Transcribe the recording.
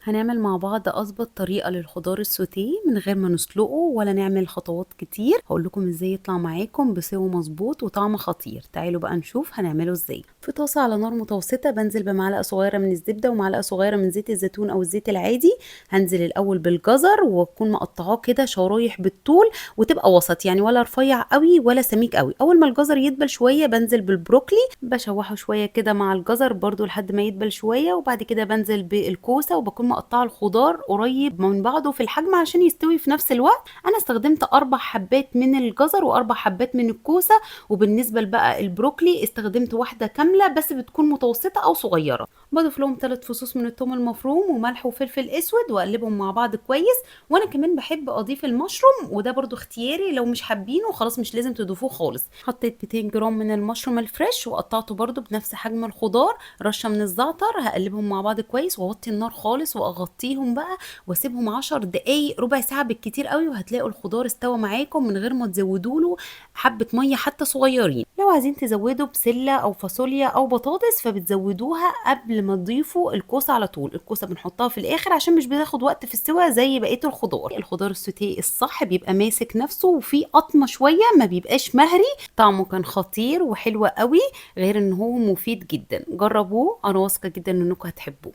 هنعمل مع بعض أظبط طريقة للخضار السوتيه من غير ما نسلقه ولا نعمل خطوات كتير. هقول لكم ازاي يطلع معاكم بسوا مظبوط وطعم خطير. تعالوا بقى نشوف هنعمله ازاي. في طاسة على نار متوسطة بنزل بمعلقة صغيرة من الزبدة ومعلقة صغيرة من زيت الزيتون أو الزيت العادي. هنزل الأول بالجزر واكون مقطعاه كده شرايح بالطول وتبقى وسط، يعني ولا رفيع قوي ولا سميك قوي. أول ما الجزر يدبل شوية بنزل بالبروكلي، بشوحه شوية كده مع الجزر برضو لحد ما يدبل شوية، وبعد كده بنزل بالكوسة وبكون مقطعة الخضار قريب من بعضه في الحجم عشان يستوي في نفس الوقت. انا استخدمت 4 حبات من الجزر و4 حبات من الكوسة. وبالنسبة بقى البروكلي استخدمت واحدة كاملة بس بتكون متوسطة او صغيرة. بضيف لهم 3 فصوص من الثوم المفروم وملح وفلفل اسود واقلبهم مع بعض كويس. وانا كمان بحب اضيف المشروم وده برضو اختياري، لو مش حابينه خلاص مش لازم تضيفوه خالص. حطيت 200 جرام من المشروم الفريش وقطعته برضو بنفس حجم الخضار، رشه من الزعتر. هقلبهم مع بعض كويس واوطي النار خالص واغطيهم بقى واسيبهم 10 دقايق ربع ساعه بالكتير قوي، وهتلاقوا الخضار استوى معاكم من غير ما تزودوا له حبه ميه حتى صغيرين. لو عايزين تزودوا بسله او فاصوليا او بطاطس فبتزودوها قبل ما تضيفوا الكوسه على طول. الكوسه بنحطها في الاخر عشان مش بتاخد وقت في السوا زي بقيه الخضار. الخضار السوتيه الصح بيبقى ماسك نفسه وفيه قطمه شويه، ما بيبقاش مهري. طعمه كان خطير وحلو قوي، غير ان هو مفيد جدا. جربوه، انا واثقه جدا انكم هتحبوه.